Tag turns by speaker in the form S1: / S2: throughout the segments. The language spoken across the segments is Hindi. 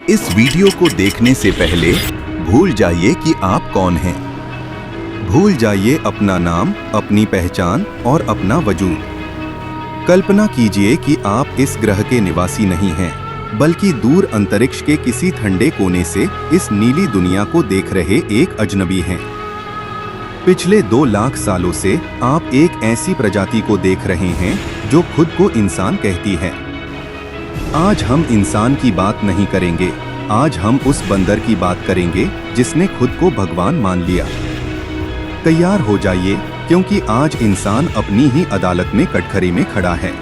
S1: इस वीडियो को देखने से पहले भूल जाइए कि आप कौन हैं। भूल जाइए अपना नाम, अपनी पहचान और अपना वजूद। कल्पना कीजिए कि आप इस ग्रह के निवासी नहीं हैं, बल्कि दूर अंतरिक्ष के किसी ठंडे कोने से इस नीली दुनिया को देख रहे एक अजनबी हैं। पिछले 2 लाख सालों से आप एक ऐसी प्रजाति को देख रहे हैं जो खुद को इंसान कहती है। आज हम इंसान की बात नहीं करेंगे, आज हम उस बंदर की बात करेंगे जिसने खुद को भगवान मान लिया। तैयार हो जाइए, क्योंकि आज इंसान अपनी ही अदालत में कटघरे में खड़ा है।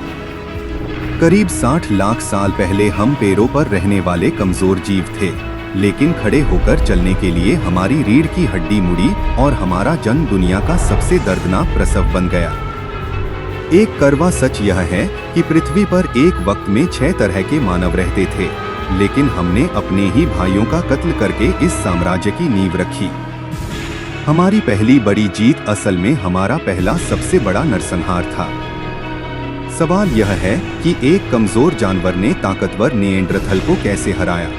S1: करीब 60 लाख साल पहले हम पैरों पर रहने वाले कमजोर जीव थे, लेकिन खड़े होकर चलने के लिए हमारी रीढ़ की हड्डी मुड़ी और हमारा जन्म दुनिया का सबसे दर्दनाक प्रसव बन गया। एक कड़वा सच यह है कि पृथ्वी पर एक वक्त में 6 तरह के मानव रहते थे, लेकिन हमने अपने ही भाइयों का कत्ल करके इस साम्राज्य की नींव रखी। हमारी पहली बड़ी जीत असल में हमारा पहला सबसे बड़ा नरसंहार था। सवाल यह है कि एक कमजोर जानवर ने ताकतवर निएंडरथल को कैसे हराया।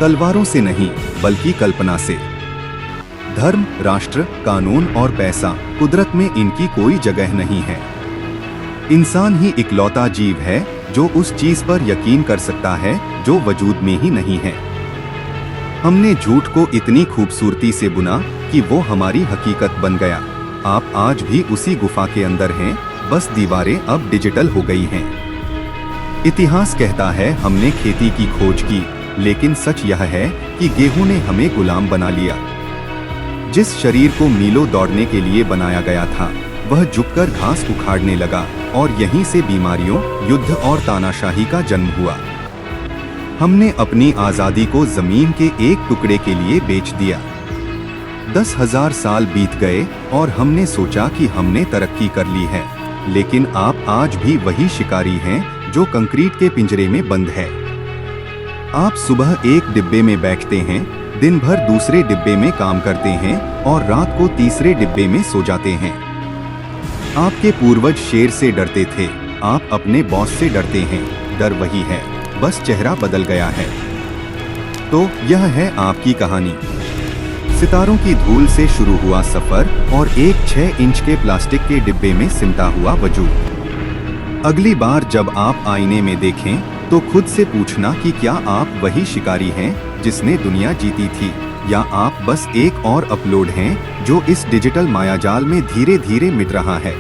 S1: तलवारों से नहीं, बल्कि कल्पना से। धर्म, राष्ट्र, कानून और पैसा, कुदरत में इनकी कोई जगह नहीं है। इंसान ही इकलौता जीव है जो उस चीज पर यकीन कर सकता है जो वजूद में ही नहीं है। हमने झूठ को इतनी खूबसूरती से बुना कि वो हमारी हकीकत बन गया। आप आज भी उसी गुफा के अंदर हैं, बस दीवारें अब डिजिटल हो गई हैं। इतिहास कहता है हमने खेती की खोज की, लेकिन सच यह है कि गेहूं ने हमें गुलाम बना लिया। जिस शरीर को मीलों दौड़ने के लिए बनाया गया था, वह झुककर घास उखाड़ने लगा और यहीं से बीमारियों, युद्ध और तानाशाही का जन्म हुआ। हमने अपनी आजादी को जमीन के एक टुकड़े के लिए बेच दिया। 10,000 साल बीत गए और हमने सोचा कि हमने तरक्की कर ली है, लेकिन आप आज भी वही शिकारी हैं जो कंक्रीट के पिंजरे में बंद है। आप सुबह एक डिब्बे में बैठते हैं, दिन भर दूसरे डिब्बे में काम करते हैं और रात को तीसरे डिब्बे में सो जाते हैं। आपके पूर्वज शेर से डरते थे, आप अपने बॉस से डरते हैं। डर वही है, बस चेहरा बदल गया है। तो यह है आपकी कहानी। सितारों की धूल से शुरू हुआ सफर और एक 6 इंच के प्लास्टिक के डिब्बे में सिमटा हुआ वजूद। अगली बार जब आप आईने में देखें तो खुद से पूछना कि क्या आप वही शिकारी हैं जिसने दुनिया जीती थी, या आप बस एक और अपलोड हैं जो इस डिजिटल मायाजाल में धीरे धीरे मिट रहा है।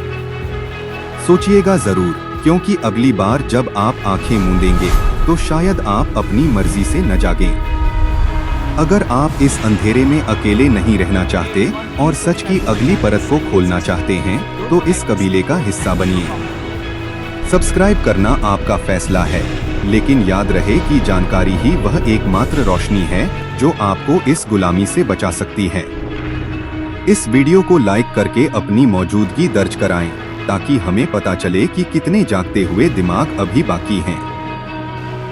S1: सोचिएगा जरूर, क्योंकि अगली बार जब आप आंखें मूंदेंगे तो शायद आप अपनी मर्जी से न जागें। अगर आप इस अंधेरे में अकेले नहीं रहना चाहते और सच की अगली परत को खोलना चाहते हैं, तो इस कबीले का हिस्सा बनिए। सब्सक्राइब करना आपका फैसला है, लेकिन याद रहे कि जानकारी ही वह एकमात्र रोशनी है जो आपको इस गुलामी से बचा सकती है। इस वीडियो को लाइक करके अपनी मौजूदगी दर्ज कराएं, ताकि हमें पता चले कि कितने जागते हुए दिमाग अभी बाकी हैं।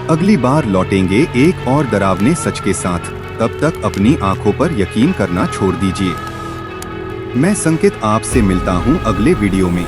S1: अगली बार लौटेंगे एक और डरावने सच के साथ। तब तक अपनी आंखों पर यकीन करना छोड़ दीजिए। मैं संकेत आपसे मिलता हूं अगले वीडियो में।